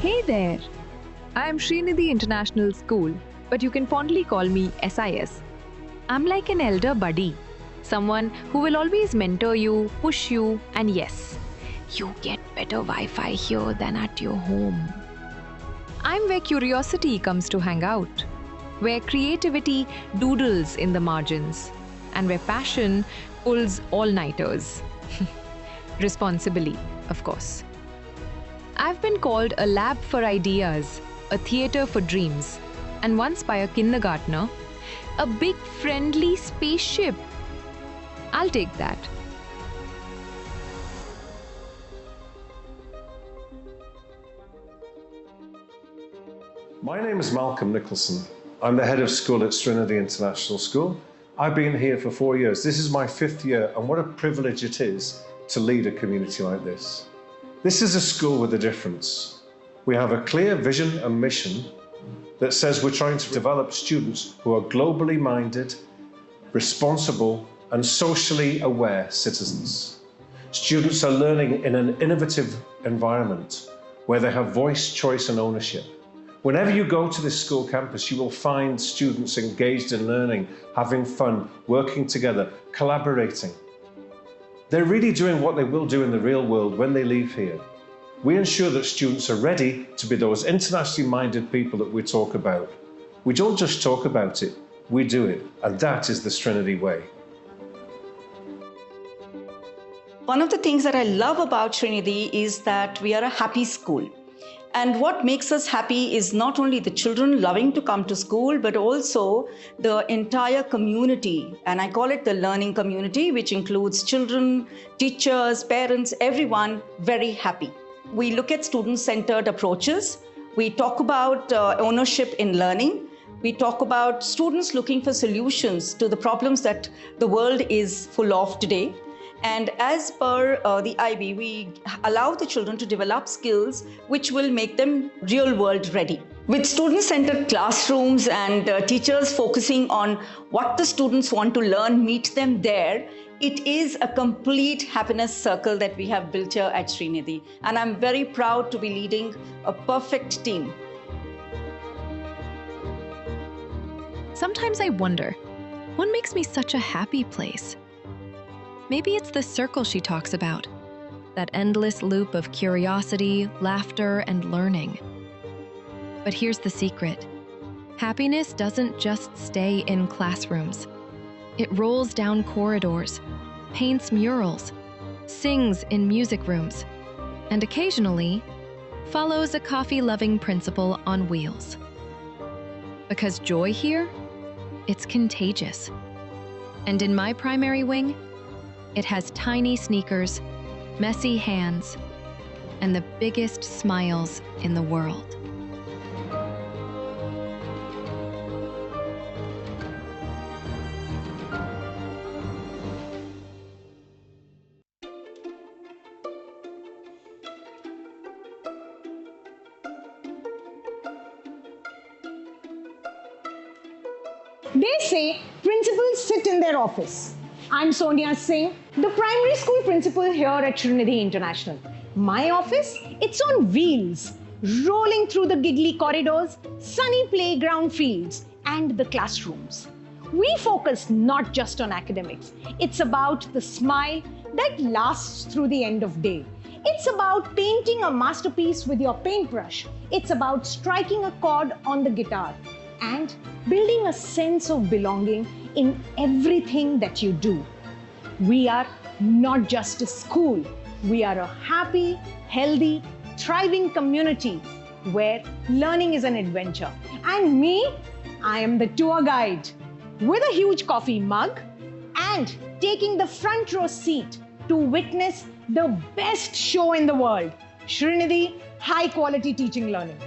Hey there! I am Sreenidhi International School, but you can fondly call me SIS. I'm like an elder buddy, someone who will always mentor you, push you, and yes, you get better Wi-Fi here than at your home. I'm where curiosity comes to hang out, where creativity doodles in the margins, and where passion pulls all-nighters. Responsibly, of course. I've been called a lab for ideas, a theater for dreams, and once by a kindergartner, a big friendly spaceship. I'll take that. My name is Malcolm Nicholson. I'm the head of school at Sreenidhi International School. I've been here for 4 years. This is my 5th year, and what a privilege it is to lead a community like this. This is a school with a difference. We have a clear vision and mission that says we're trying to develop students who are globally minded, responsible, and socially aware citizens. Students are learning in an innovative environment where they have voice, choice, and ownership. Whenever you go to this school campus, you will find students engaged in learning, having fun, working together, collaborating. They're really doing what they will do in the real world when they leave here. We ensure that students are ready to be those internationally minded people that we talk about. We don't just talk about it, we do it, and that is the Sreenidhi way. One of the things that I love about Sreenidhi is that we are a happy school. And what makes us happy is not only the children loving to come to school, but also the entire community. And I call it the learning community, which includes children, teachers, parents, everyone very happy. We look at student-centered approaches. We talk about ownership in learning. We talk about students looking for solutions to the problems that the world is full of today. And as per the IB, we allow the children to develop skills which will make them real-world ready. With student-centered classrooms and teachers focusing on what the students want to learn, meet them there, it is a complete happiness circle that we have built here at Sreenidhi. And I'm very proud to be leading a perfect team. Sometimes I wonder, what makes me such a happy place? Maybe it's the circle she talks about, that endless loop of curiosity, laughter, and learning. But here's the secret. Happiness doesn't just stay in classrooms. It rolls down corridors, paints murals, sings in music rooms, and occasionally follows a coffee-loving principal on wheels. Because joy here, it's contagious. And in my primary wing, it has tiny sneakers, messy hands, and the biggest smiles in the world. They say principals sit in their office. I'm Sonia Singh, the primary school principal here at Sreenidhi International. My office, it's on wheels, rolling through the giggly corridors, sunny playground fields, and the classrooms. We focus not just on academics. It's about the smile that lasts through the end of day. It's about painting a masterpiece with your paintbrush. It's about striking a chord on the guitar and building a sense of belonging in everything that you do. We are not just a school. We are a happy, healthy, thriving community where learning is an adventure. And me, I am the tour guide with a huge coffee mug and taking the front row seat to witness the best show in the world, Sreenidhi High Quality Teaching Learning.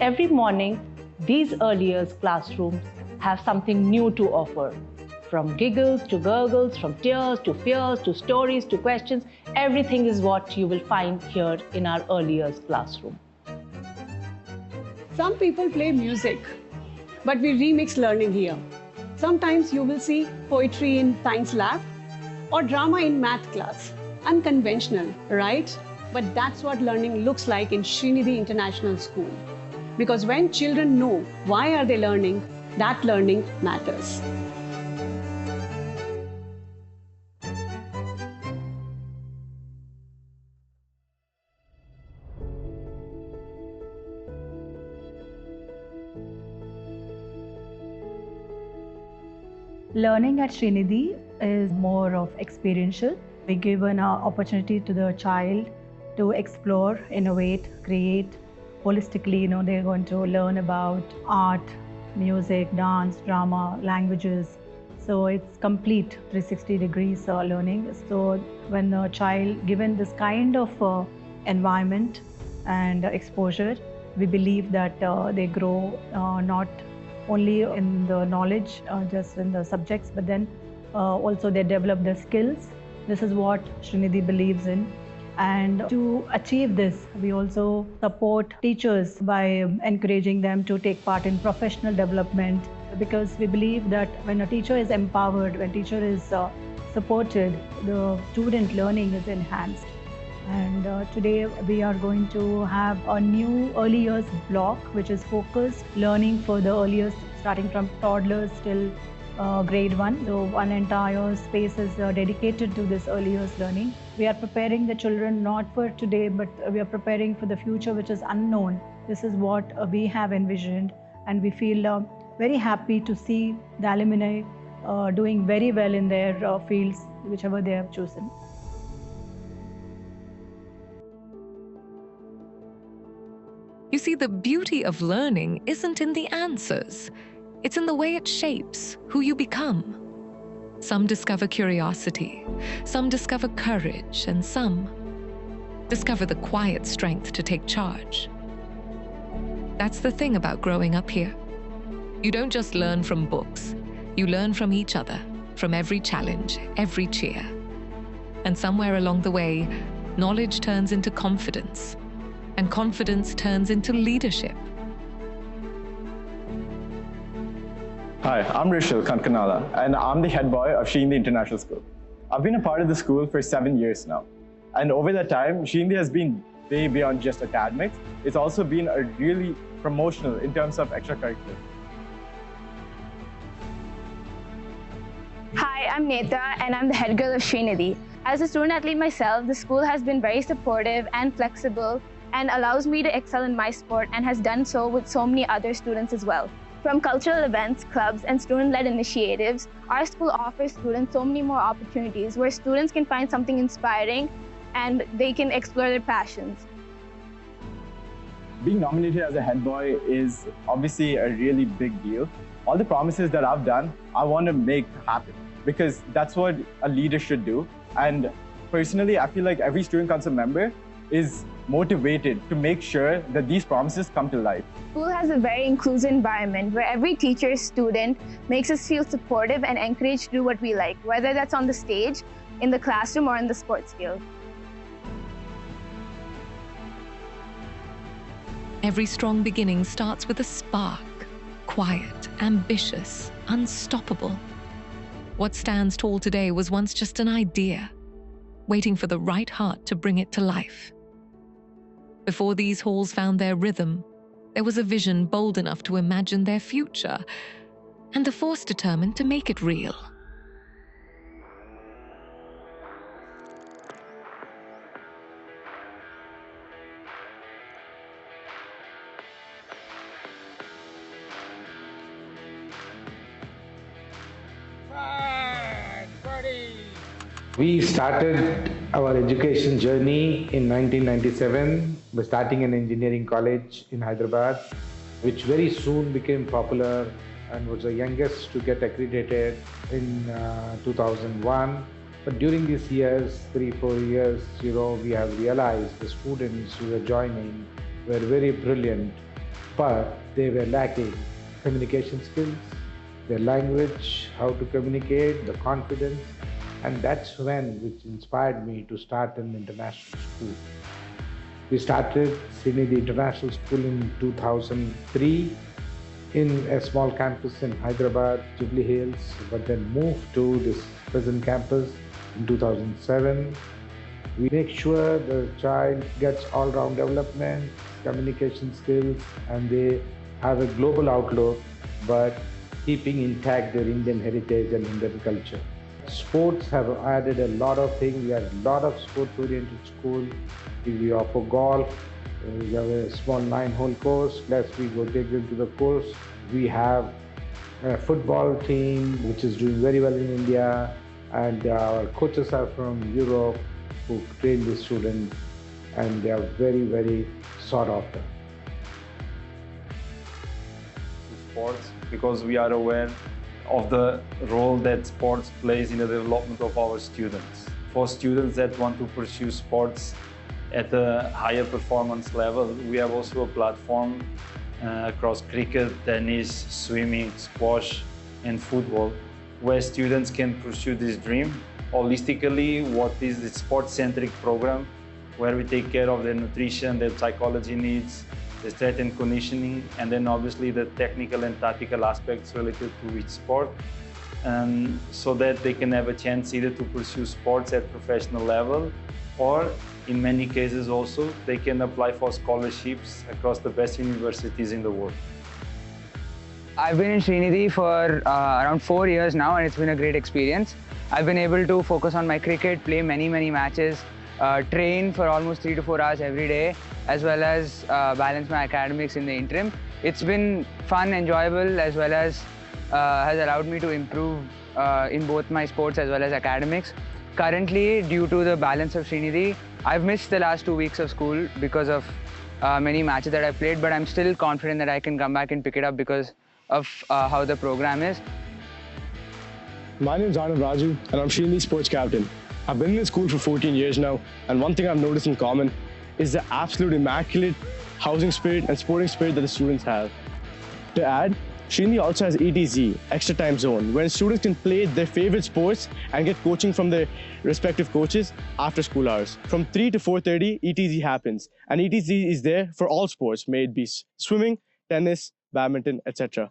Every morning, these early years classrooms have something new to offer. From giggles to gurgles, from tears to fears to stories to questions, everything is what you will find here in our early years classroom. Some people play music, but we remix learning here. Sometimes you will see poetry in science lab or drama in math class. Unconventional, right? But that's what learning looks like in Sreenidhi International School. Because when children know why are they learning, that learning matters. Learning at Sreenidhi is more of experiential. We give an opportunity to the child to explore, innovate, create. Holistically, they're going to learn about art, music, dance, drama, languages. So it's complete 360 degrees learning. So when the child given this kind of environment and exposure, we believe that they grow not only in the knowledge, just in the subjects, but then also they develop their skills. This is what Sreenidhi believes in. And to achieve this, we also support teachers by encouraging them to take part in professional development, because we believe that when a teacher is empowered, when teacher is supported, the student learning is enhanced. And today we are going to have a new early years block, which is focused learning for the earliest, starting from toddlers till grade 1. So one entire space is dedicated to this early years learning. We are preparing the children not for today, but we are preparing for the future, which is unknown. This is what we have envisioned, and we feel very happy to see the alumni doing very well in their fields, whichever they have chosen. You see, the beauty of learning isn't in the answers. It's in the way it shapes who you become. Some discover curiosity, some discover courage, and some discover the quiet strength to take charge. That's the thing about growing up here. You don't just learn from books, you learn from each other, from every challenge, every cheer. And somewhere along the way, knowledge turns into confidence, and confidence turns into leadership. Hi, I'm Rishal Kankanala, and I'm the head boy of Sreenidhi International School. I've been a part of the school for 7 years now. And over that time, Sreenidhi has been way beyond just academics. It's also been a really promotional in terms of extracurricular. Hi, I'm Neta, and I'm the head girl of Sreenidhi. As a student athlete myself, the school has been very supportive and flexible and allows me to excel in my sport, and has done so with so many other students as well. From cultural events, clubs, and student-led initiatives, our school offers students so many more opportunities where students can find something inspiring and they can explore their passions. Being nominated as a head boy is obviously a really big deal. All the promises that I've done, I want to make happen, because that's what a leader should do. And personally, I feel like every student council member is motivated to make sure that these promises come to life. School has a very inclusive environment where every teacher, student makes us feel supportive and encouraged to do what we like, whether that's on the stage, in the classroom, or in the sports field. Every strong beginning starts with a spark, quiet, ambitious, unstoppable. What stands tall today was once just an idea, waiting for the right heart to bring it to life. Before these halls found their rhythm, there was a vision bold enough to imagine their future, and the force determined to make it real. We started our education journey in 1997 by starting an engineering college in Hyderabad, which very soon became popular and was the youngest to get accredited in 2001. But during these years, 3-4 years, we have realized the students who were joining were very brilliant, but they were lacking communication skills, their language, how to communicate, the confidence. And that's which inspired me to start an international school. We started Sreenidhi International School in 2003, in a small campus in Hyderabad, Jubilee Hills, but then moved to this present campus in 2007. We make sure the child gets all-round development, communication skills, and they have a global outlook, but keeping intact their Indian heritage and Indian culture. Sports have added a lot of things. We have a lot of sports-oriented school. We offer golf. We have a small 9-hole course. Plus, we go take them to the course. We have a football team which is doing very well in India, and our coaches are from Europe who train the students, and they are very, very sought after. Sports, because we are aware of the role that sports plays in the development of our students. For students that want to pursue sports at a higher performance level, we have also a platform across cricket, tennis, swimming, squash, and football, where students can pursue this dream holistically. What is the sports-centric program, where we take care of their nutrition, their psychology needs, the strength and conditioning, and then obviously the technical and tactical aspects related to each sport, so that they can have a chance either to pursue sports at professional level, or in many cases also they can apply for scholarships across the best universities in the world. I've been in Sreenidhi for around 4 years now, and it's been a great experience. I've been able to focus on my cricket, play many matches, train for almost 3 to 4 hours every day, as well as balance my academics in the interim. It's been fun, enjoyable, as well as has allowed me to improve in both my sports as well as academics. Currently, due to the balance of Sreenidhi, I've missed the last 2 weeks of school because of many matches that I played, but I'm still confident that I can come back and pick it up because of how the program is. My name is Arnav Raju, and I'm Sreenidhi's sports captain. I've been in the school for 14 years now, and one thing I've noticed in common is the absolute immaculate housing spirit and sporting spirit that the students have. To add, Sreenidhi also has ETZ, Extra Time Zone, where students can play their favorite sports and get coaching from their respective coaches after school hours. From 3 to 4:30, ETZ happens, and ETZ is there for all sports, may it be swimming, tennis, badminton, etc.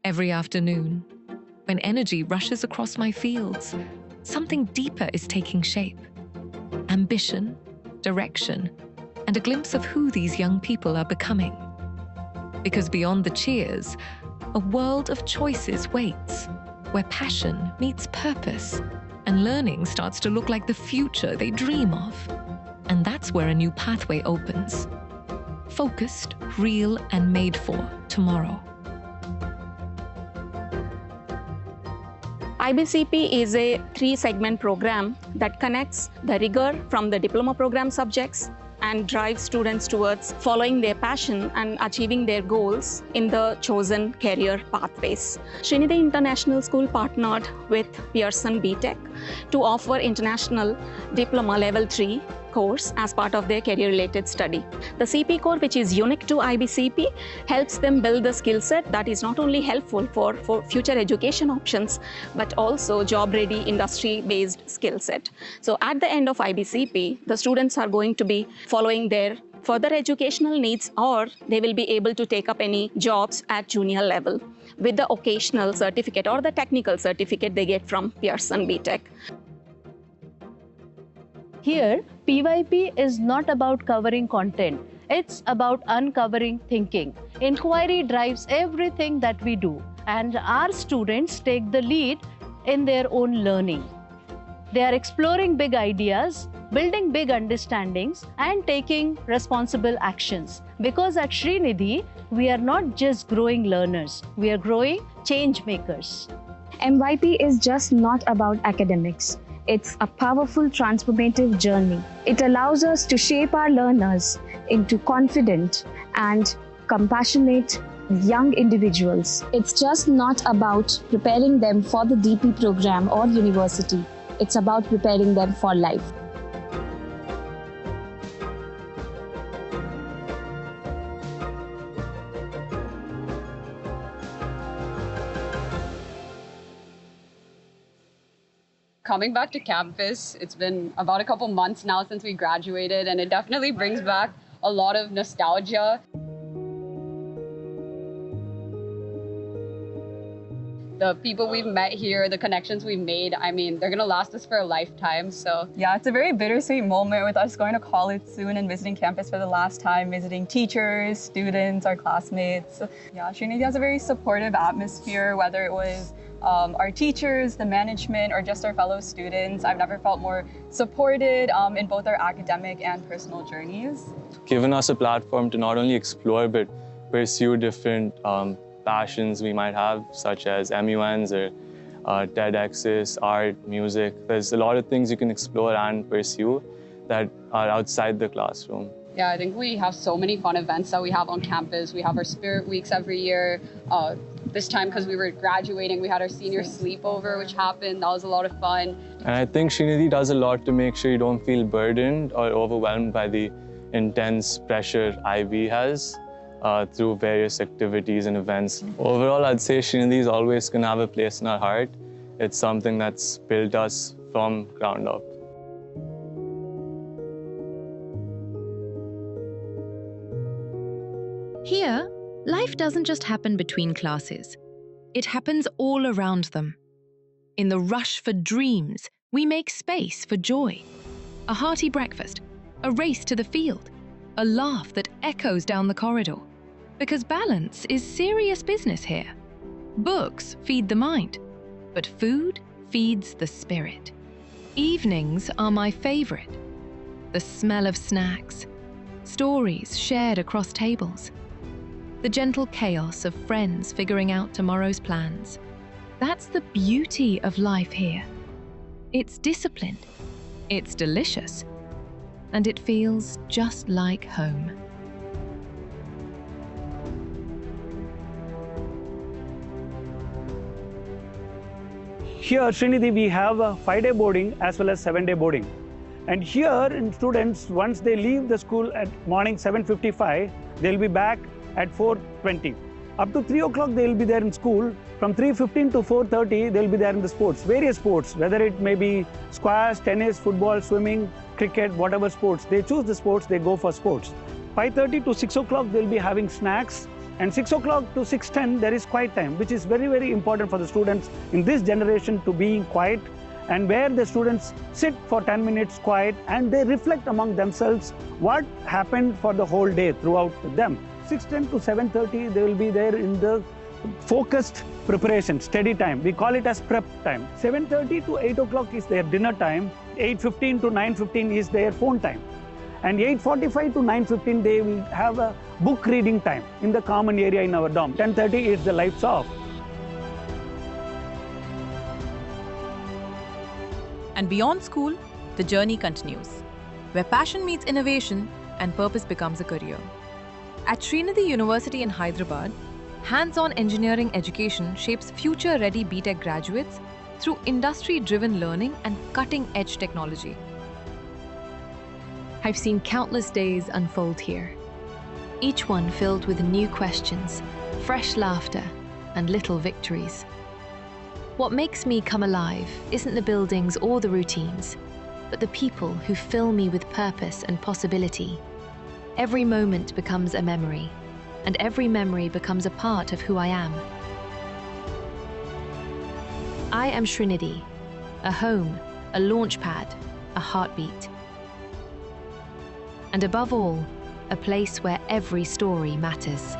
Every afternoon, when energy rushes across my fields, something deeper is taking shape. Ambition, direction, and a glimpse of who these young people are becoming. Because beyond the cheers, a world of choices waits, where passion meets purpose, and learning starts to look like the future they dream of. And that's where a new pathway opens. Focused, real, and made for tomorrow. IBCP is a 3-segment program that connects the rigor from the diploma program subjects and drives students towards following their passion and achieving their goals in the chosen career pathways. Sreenidhi International School partnered with Pearson BTech to offer International Diploma Level 3 course as part of their career-related study. The CP core, which is unique to IBCP, helps them build the skill set that is not only helpful for future education options, but also job-ready, industry-based skill set. So at the end of IBCP, the students are going to be following their further educational needs, or they will be able to take up any jobs at junior level with the occasional certificate or the technical certificate they get from Pearson BTech. Here, PYP is not about covering content. It's about uncovering thinking. Inquiry drives everything that we do, and our students take the lead in their own learning. They are exploring big ideas, building big understandings, and taking responsible actions. Because at Sreenidhi, we are not just growing learners, we are growing change makers. MYP is just not about academics. It's a powerful transformative journey. It allows us to shape our learners into confident and compassionate young individuals. It's just not about preparing them for the DP program or university. It's about preparing them for life. coming back to campus, it's been about a couple months now since we graduated, and it definitely brings back a lot of nostalgia. The people we've met here, the connections we've made, I mean, they're gonna last us for a lifetime, so. Yeah, it's a very bittersweet moment with us going to college soon and visiting campus for the last time, visiting teachers, students, our classmates. Yeah, Sreenidhi has a very supportive atmosphere, whether it was our teachers, the management, or just our fellow students. I've never felt more supported in both our academic and personal journeys. Given us a platform to not only explore, but pursue different passions we might have, such as MUNs or TEDx's, art, music. There's a lot of things you can explore and pursue that are outside the classroom. Yeah, I think we have so many fun events that we have on campus. We have our Spirit Weeks every year. This time, because we were graduating, we had our senior sleepover, which happened. That was a lot of fun. And I think Sreenidhi does a lot to make sure you don't feel burdened or overwhelmed by the intense pressure IB has through various activities and events. Overall, I'd say Sreenidhi is always going to have a place in our heart. It's something that's built us from ground up. Here, life doesn't just happen between classes. It happens all around them. In the rush for dreams, we make space for joy. A hearty breakfast, a race to the field, a laugh that echoes down the corridor. Because balance is serious business here. Books feed the mind, but food feeds the spirit. Evenings are my favorite. The smell of snacks, stories shared across tables, the gentle chaos of friends figuring out tomorrow's plans. That's the beauty of life here. It's disciplined, it's delicious, and it feels just like home. Here, Sreenidhi, we have a 5-day boarding as well as 7-day boarding. And here, students, once they leave the school at morning 7:55, they'll be back at 4:20. Up to 3 o'clock, they'll be there in school. From 3:15 to 4:30, they'll be there in the sports, various sports, whether it may be squash, tennis, football, swimming, cricket, whatever sports. They choose the sports, they go for sports. 5:30 to 6 o'clock, they'll be having snacks. And 6 o'clock to 6:10, there is quiet time, which is very, very important for the students in this generation to be quiet, and where the students sit for 10 minutes quiet and they reflect among themselves what happened for the whole day throughout them. 6:10 to 7:30, they will be there in the focused preparation, steady time. We call it as prep time. 7:30 to 8 o'clock is their dinner time. 8:15 to 9:15 is their phone time. And 8:45 to 9:15, they will have a book reading time in the common area in our dorm. 10:30 is the lights off. And beyond school, the journey continues, where passion meets innovation and purpose becomes a career. At Sreenidhi University in Hyderabad, hands-on engineering education shapes future-ready BTech graduates through industry-driven learning and cutting-edge technology. I've seen countless days unfold here, each one filled with new questions, fresh laughter, and little victories. What makes me come alive isn't the buildings or the routines, but the people who fill me with purpose and possibility. Every moment becomes a memory, and every memory becomes a part of who I am. I am Sreenidhi, a home, a launchpad, a heartbeat. And above all, a place where every story matters.